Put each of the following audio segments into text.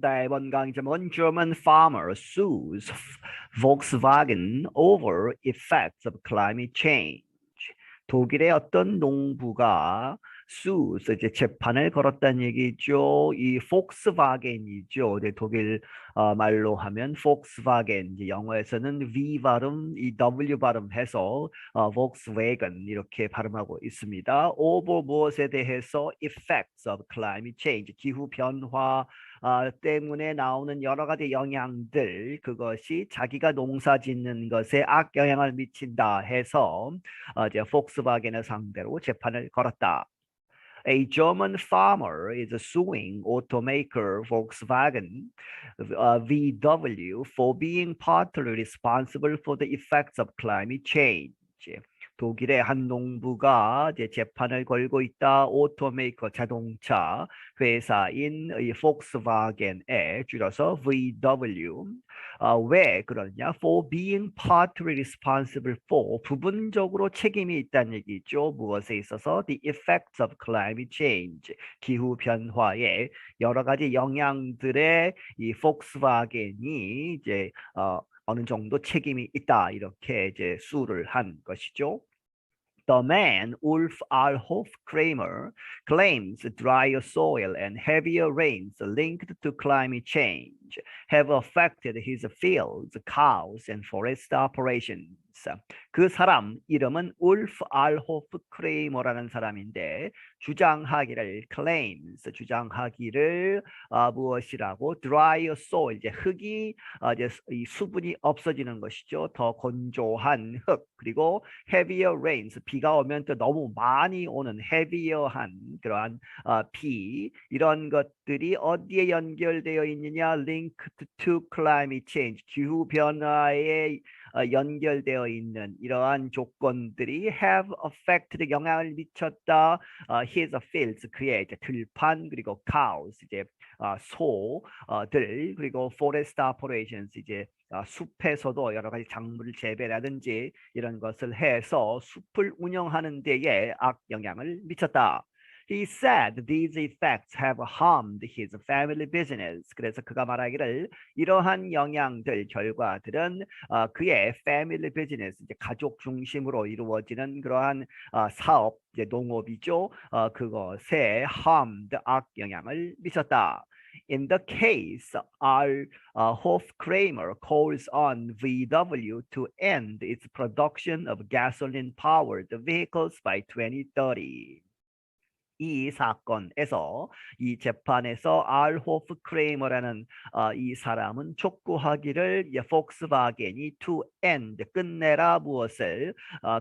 네, 이번 강의 제목은 German farmer sues Volkswagen over effects of climate change. 독일의 어떤 농부가 이제 재판을 걸었다는 얘기죠. 이 폭스바겐이죠. 네, 독일 말로 하면 폭스바겐, 이제 영어에서는 V 발음, 이 W 발음해서 Volkswagen 이렇게 발음하고 있습니다. over 무엇에 대해서 effects of climate change, 기후 변화 때문에 나오는 여러 가지 영향들, 그것이 자기가 농사 짓는 것에 악영향을 미친다 해서 이제 폭스바겐을 상대로 재판을 걸었다. A German farmer is suing automaker Volkswagen VW for being partly responsible for the effects of climate change. 독일의 한 농부가 이제 재판을 걸고 있다. 오토메이커 자동차 회사인 이 폭스바겐에 줄여서 VW. 왜 그러냐? For being partly responsible for, 부분적으로 책임이 있다는 얘기죠. 무엇에 있어서? The effects of climate change, 기후 변화의 여러 가지 영향들에 이 폭스바겐이 이제 어느 정도 책임이 있다, 이렇게 이제 수를 한 것이죠. The man, Ulf Alhof Kramer, claims drier soil and heavier rains linked to climate change have affected his fields, cows, and forest operations. 그 사람 이름은 울프 알호프 크레이머라는 사람인데 주장하기를 무엇이라고? drier soil, 이제 흙이 이제 이 수분이 없어지는 것이죠. 더 건조한 흙, 그리고 heavier rains, 비가 오면 또 너무 많이 오는 heavy한 그러한 비, 이런 것들이 어디에 연결되어 있느냐? linked to climate change, 기후 변화에 연결되어 있는 이러한 조건들이 have affected, 영향을 미쳤다. his fields, 그의 이제 들판, 그리고 cows, 이제 소들, 그리고 forest operations, 이제 숲에서도 여러 가지 작물을 재배라든지 이런 것을 해서 숲을 운영하는 데에 악영향을 미쳤다. He said these effects have harmed his family business. 그래서 그가 말하기를 이러한 영향들, 결과들은 그의 family business, 이제 가족 중심으로 이루어지는 그러한 사업, 이제 농업이죠. 그것에 harmed, 악영향을 미쳤다. In the case, Hofkramer calls on VW to end its production of gasoline-powered vehicles by 2030. 이 사건에서, 이 재판에서 알호프 크레이머라는 이 사람은 촉구하기를 폭스바겐이 to end, 끝내라 무엇을?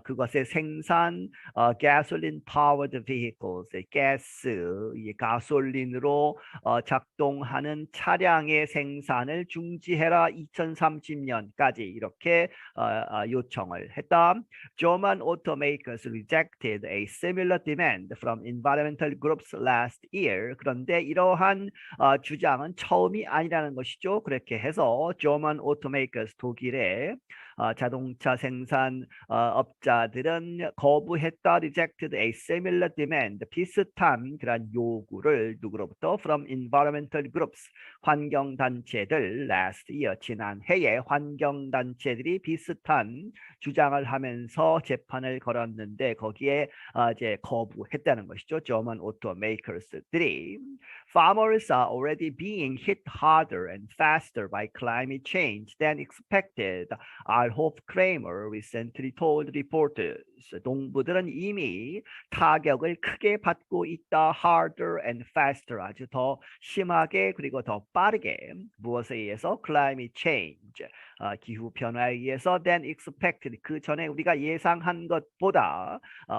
그것의 생산 gasoline powered vehicles, 가스, 가솔린으로 작동하는 차량의 생산을 중지해라 2030년까지, 이렇게 요청을 했다. German automakers rejected a similar demand from environmental groups last year. 그런데 이러한 주장은 처음이 아니라는 것이죠. 그렇게 해서 German automakers, 독일의 자동차 생산 업자들은 거부했다. rejected a similar demand, 비슷한 그런 요구를 누구로부터? from environmental groups, 환경단체들. last year, 지난해에 환경단체들이 비슷한 주장을 하면서 재판을 걸었는데 거기에 이제 거부했다는 것이죠. German automakers들이. Farmers are already being hit harder and faster by climate change than expected, Alhof Kramer recently told reporters. 농부들은 이미 타격을 크게 받고 있다. harder and faster, 아주 더 심하게 그리고 더 빠르게. 무엇에 의해서? climate change, 기후 변화에 의해서 than expected, 그 전에 우리가 예상한 것보다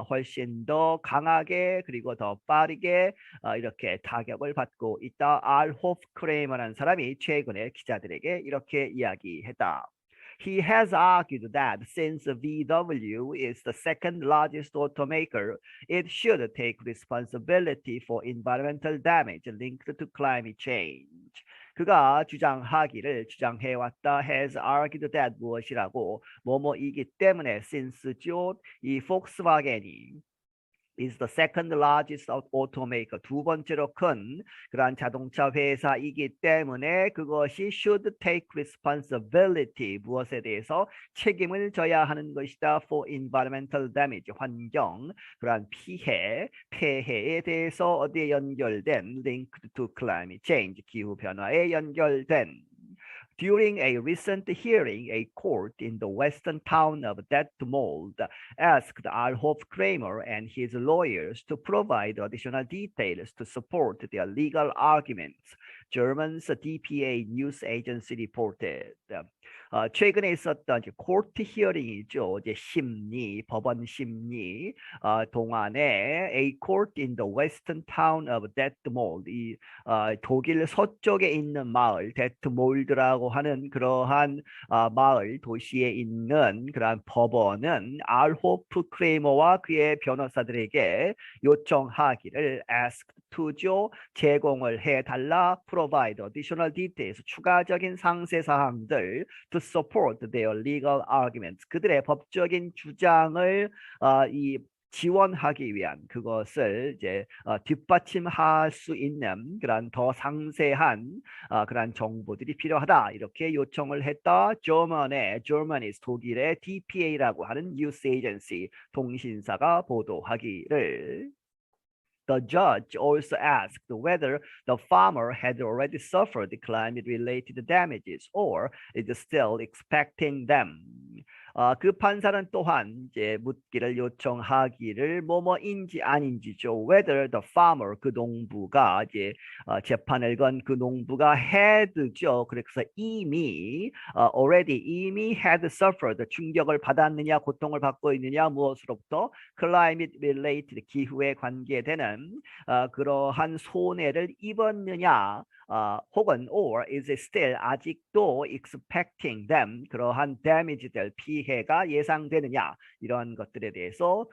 훨씬 더 강하게 그리고 더 빠르게 이렇게 타격을 받고 있다. 알호프 크레이머라는 사람이 최근에 기자들에게 이렇게 이야기했다. He has argued that since VW is the second largest automaker, it should take responsibility for environmental damage linked to climate change. 그가 주장해왔다. has argued that 무엇이라고? 뭐뭐이기 때문에 since죠. 이 폭스바겐이 is the second largest automaker. 두 번째로 큰 그러한 자동차 회사이기 때문에 그것이 should take responsibility. 무엇에 대해서 책임을 져야 하는 것이다. For environmental damage. 환경 그러한 폐해에 대해서 어디에 연결된 linked to climate change. 기후 변화에 연결된. During a recent hearing, a court in the western town of Detmold asked Alhof Kramer and his lawyers to provide additional details to support their legal arguments. German's DPA news agency reported. 최근에 있었던 이제 코트 히어링이죠. 이제 심리, 법원 심리 동안에 a court in the western town of Detmold, 이 독일 서쪽에 있는 마을 데트몰드라고 하는 그러한 마을 도시에 있는 그러한 법원은 알호프 크레머와 그의 변호사들에게 요청하기를 asked to죠. 제공을 해달라. provide additional details. 추가적인 상세 사항들 to support their legal arguments. 그들의 법적인 주장을 지원하기 위한 그것을 이제 뒷받침할 수 있는 그런 더 상세한 그런 정보들이 필요하다. 이렇게 요청을 했다. Germany's 독일의 DPA라고 하는 뉴스 에이전시 통신사가 보도하기를. The judge also asked whether the farmer had already suffered climate-related damages or is still expecting them. 그 판사는 또한 이제 묻기를 요청하기를 뭐뭐인지 아닌지죠. Whether the farmer 그 농부가 이제 재판을 건 그 농부가 had죠. 그래서 이미 이미 had suffered 충격을 받았느냐 고통을 받고 있느냐 무엇으로부터 climate related 기후에 관계되는 그러한 손해를 입었느냐 혹은 or is still 아직도 expecting them 그러한 damage될 피해가 예상되느냐 이러한 것들에 대해서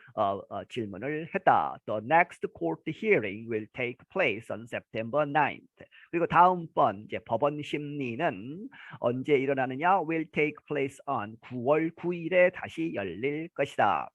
질문을 했다. The next court hearing will take place on September 9th. 그리고 다음번 이제 법원 심리는 언제 일어나느냐 will take place on 9월 9일에 다시 열릴 것이다.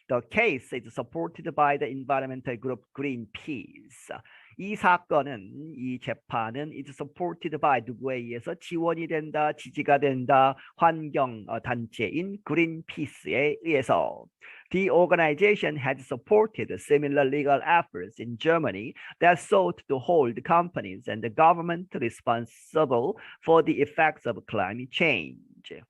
The case is supported by the environmental group Greenpeace. 이 사건은 이 재판은 is supported by 누구에 의해서 지원이 된다, 지지가 된다, 환경 단체인 Greenpeace에 의해서. The organization had supported similar legal efforts in Germany that sought to hold companies and the government responsible for the effects of climate change.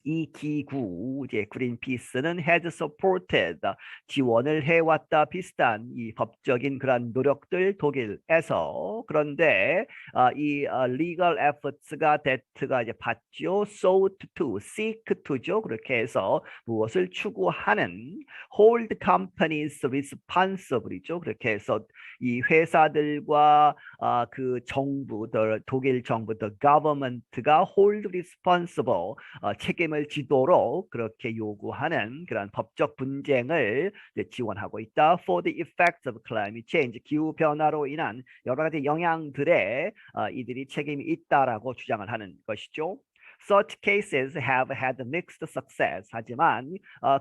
이 기구 이제 그린피스는 had supported 지원을 해왔다 비슷한 이 법적인 그런 노력들 독일에서. 그런데 이 legal efforts가 that가 이제 받죠. sought to, seek to죠. 그렇게 해서 무엇을 추구하는 hold companies responsible이죠. 그렇게 해서 이 회사들과 그 정부, 독일 정부, the government가 hold responsible 책임을 지도록 그렇게 요구하는 그런 법적 분쟁을 지원하고 있다. For the effects of climate change, 기후 변화로 인한 여러 가지 영향들에 이들이 책임이 있다라고 주장을 하는 것이죠. Such cases have had mixed success. 하지만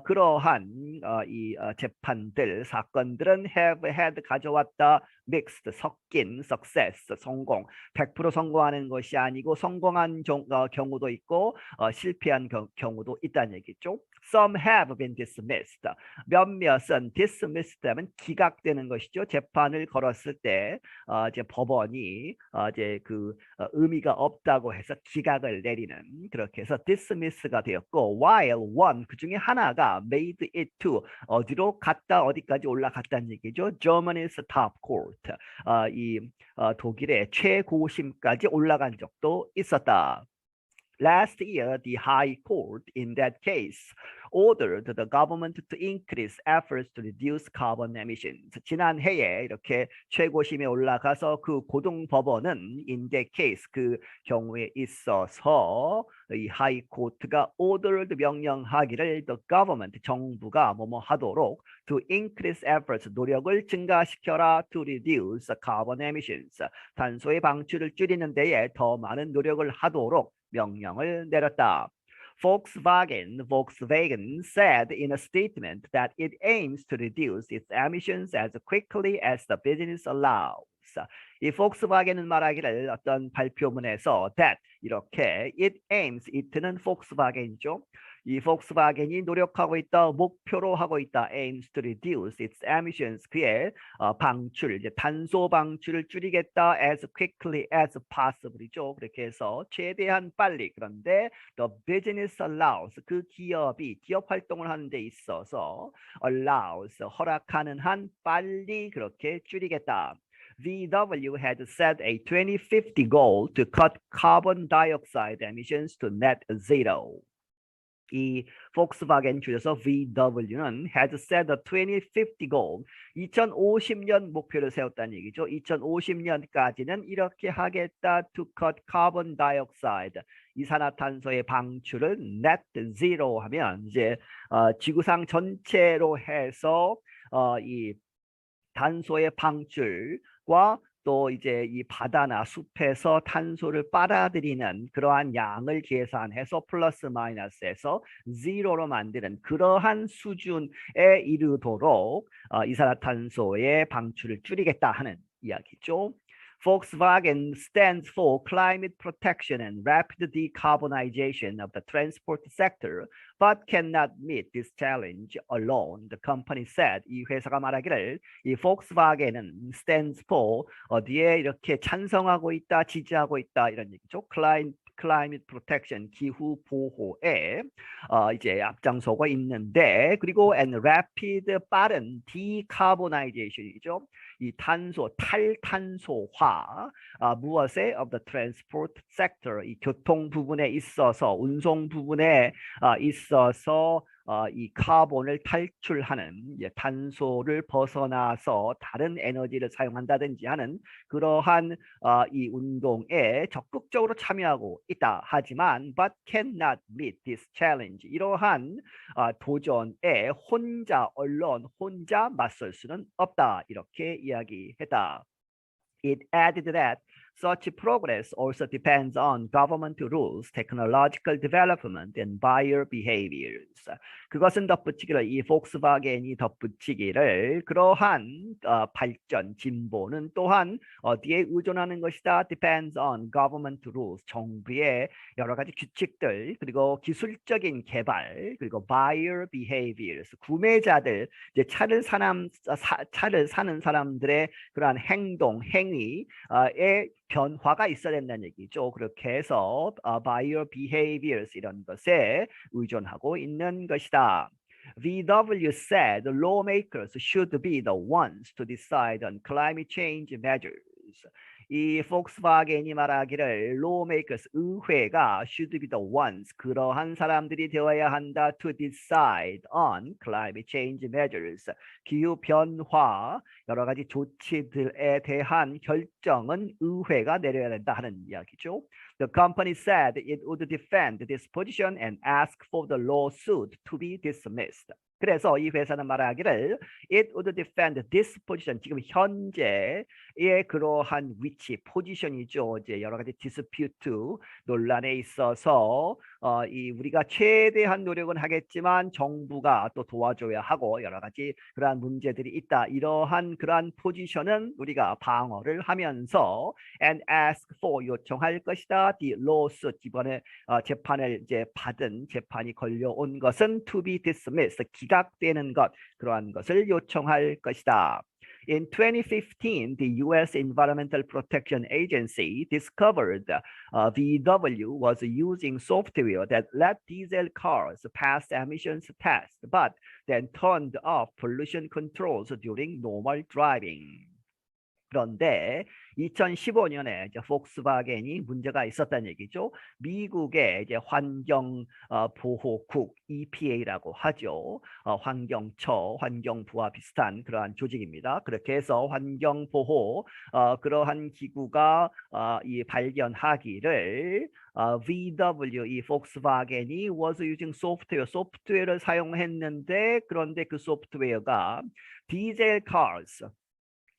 그러한 이 재판들, 사건들은 have had 가져왔다 mixed, 섞인 success, 성공. 100% 성공하는 것이 아니고 성공한 경우도 있고 실패한 경우도 있다는 얘기죠. Some have been dismissed. 몇몇은 dismissed 하면 기각되는 것이죠. 재판을 걸었을 때 이제 법원이 이제 그 의미가 없다고 해서 기각을 내리는 그렇게 해서 dismiss가 되었고 while one 그 중에 하나가 made it to 어디로 갔다 어디까지 올라갔다는 얘기죠. Germany's top court 이 독일의 최고심까지 올라간 적도 있었다. Last year, the High Court in that case ordered the government to increase efforts to reduce carbon emissions. 지난해에 이렇게 최고심에 올라가서 그 고등법원은 in that case 그 경우에 있어서 이 High Court가 ordered 명령하기를 the government 정부가 뭐뭐 하도록 to increase efforts 노력을 증가시켜라 to reduce carbon emissions 탄소의 방출을 줄이는 데에 더 많은 노력을 하도록 명령을 내렸다. Volkswagen said in a statement that it aims to reduce its emissions as quickly as the business allows. 이 폭스바겐은 말하기를 어떤 발표문에서 that 이렇게 it aims it는 폭스바겐이죠. 이 폭스바겐이 노력하고 있다, 목표로 하고 있다. aims to reduce its emissions. 그의 방출, 이제 탄소 방출을 줄이겠다. as quickly as possible이죠. 그렇게 해서 최대한 빨리. 그런데 the business allows 그 기업이 기업 활동을 하는 데 있어서 allows 허락하는 한 빨리 그렇게 줄이겠다. VW had set a 2050 goal to cut carbon dioxide emissions to net zero. 이 폭스바겐 줄여서 VW는 had set a 2050 goal, 2050년 목표를 세웠다는 얘기죠. 2050년까지는 이렇게 하겠다. To cut carbon dioxide, 이산화탄소의 방출을 net zero 하면 이제 지구상 전체로 해서 이 탄소의 방출과 또 이제 이 바다나 숲에서 탄소를 빨아들이는 그러한 양을 계산해서 플러스 마이너스해서 제로로 만드는 그러한 수준에 이르도록 이산화탄소의 방출을 줄이겠다 하는 이야기죠. Volkswagen stands for climate protection and rapid decarbonization of the transport sector, but cannot meet this challenge alone. The company said, 이 회사가 말하기를 이 Volkswagen은 stands for 어디에 이렇게 찬성하고 있다, 지지하고 있다 이런 얘기죠. Climate protection, 기후 보호에 이제 앞장서고 있는데, 그리고 and rapid 빠른 decarbonization이죠. 이 탈탄소화 무엇에 of the transport sector, 이 교통 부분에 있어서 운송 부분에 있어서 이 카본을 탈출하는 탄소를 벗어나서 다른 에너지를 사용한다든지 하는 그러한 이 운동에 적극적으로 참여하고 있다. 하지만 but cannot meet this challenge, 이러한 도전에 혼자 맞설 수는 없다. 이렇게 이야기했다. It added that such progress also depends on government rules, technological development, and buyer behaviors. 그것은 덧붙이기를, 이 폭스바겐이 덧붙이기를 그러한 발전, 진보는 또한 어디에 의존하는 것이다. Depends on government rules, 정부의 여러 가지 규칙들, 그리고 기술적인 개발, 그리고 buyer behaviors, 구매자들, 이제 차를 사는 사람들의 그러한 행동, 행위에 변화가 있어야 된다는 얘기죠. 그렇게 해서 buyer behaviors 이런 것에 의존하고 있는 것이다. VW said lawmakers should be the ones to decide on climate change measures. 이 폭스바겐이 말하기를 lawmakers, 의회가 should be the ones, 그러한 사람들이 되어야 한다. to decide on climate change measures, 기후 변화 여러 가지 조치들에 대한 결정은 의회가 내려야 된다 하는 이야기죠. The company said it would defend this position and ask for the lawsuit to be dismissed. 그래서 이 회사는 말하기를 it would defend this position, 지금 현재의 그러한 위치, 포지션이죠. 이제 여러 가지 디스퓨트, 논란에 있어서 이 우리가 최대한 노력은 하겠지만 정부가 또 도와줘야 하고 여러 가지 그러한 문제들이 있다. 이러한 그러한 포지션은 우리가 방어를 하면서 and ask for, 요청할 것이다. The lawsuit, 이번에 재판을 이제 받은, 재판이 걸려온 것은 to be dismissed, 기각되는 것, 그러한 것을 요청할 것이다. In 2015, the U.S. Environmental Protection Agency discovered VW was using software that let diesel cars pass emissions tests, but then turned off pollution controls during normal driving. 그런데 2015년에 이제 폭스바겐이 문제가 있었다는 얘기죠. 미국의 이제 환경보호국 EPA라고 하죠. 환경처, 환경부와 비슷한 그러한 조직입니다. 그렇게 해서 환경보호 그러한 기구가 이 발견하기를 VW, 이 폭스바겐이 was using 소프트웨어를 사용했는데, 그런데 그 소프트웨어가 디젤 cars,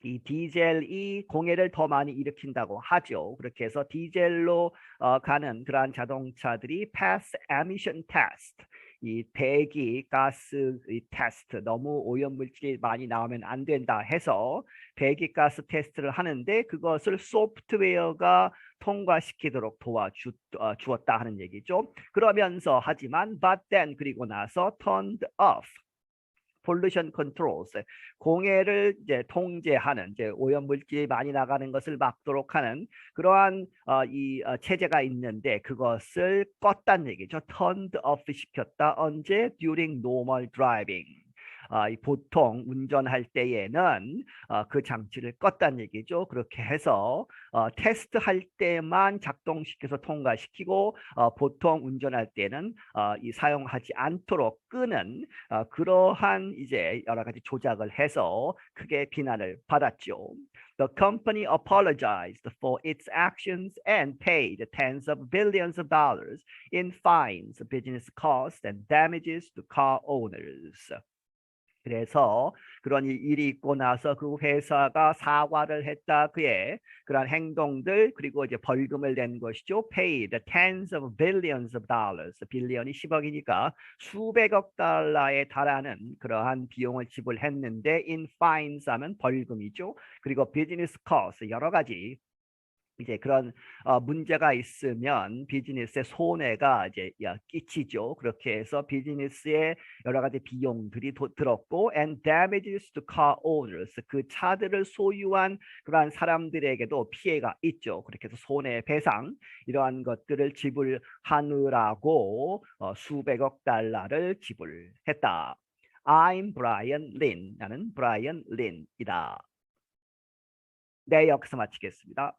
이 디젤이 공해를 더 많이 일으킨다고 하죠. 그렇게 해서 디젤로 가는 그러한 자동차들이 pass emission test, 이 배기 가스 이 테스트, 너무 오염물질이 많이 나오면 안 된다 해서 배기가스 테스트를 하는데 그것을 소프트웨어가 통과시키도록 도와주었다 하는 얘기죠. 그러면서 하지만 but then, 그리고 나서 turned off pollution controls, 공해를 이제 통제하는, 이제 오염물질이 많이 나가는 것을 막도록 하는 그러한 체제가 있는데 그것을 껐다는 얘기죠. turned off 시켰다. 언제? during normal driving. 보통 운전할 때에는 그 장치를 껐다는 얘기죠. 그렇게 해서 테스트할 때만 작동시켜서 통과시키고 보통 운전할 때는 사용하지 않도록 끄는 그러한 이제 여러 가지 조작을 해서 크게 비난을 받았죠. The company apologized for its actions and paid tens of billions of dollars in fines, business costs, and damages to car owners. 그래서 그런 일이 있고 나서 그 회사가 사과를 했다. 그의 그런 행동들, 그리고 이제 벌금을 낸 것이죠. Paid tens of billions of dollars. 빌리언이 10억이니까 수백억 달러에 달하는 그러한 비용을 지불했는데 in fines 하면 벌금이죠. 그리고 business cost, 여러 가지 이제 그런 문제가 있으면 비즈니스에 손해가 이제 끼치죠. 그렇게 해서 비즈니스에 여러 가지 비용들이 들었고, and damages to car owners, 그 차들을 소유한 그러한 사람들에게도 피해가 있죠. 그렇게 해서 손해배상 이러한 것들을 지불하느라고 수백억 달러를 지불했다. I'm Brian Lin. 나는 브라이언 린이다. 네, 여기서 마치겠습니다.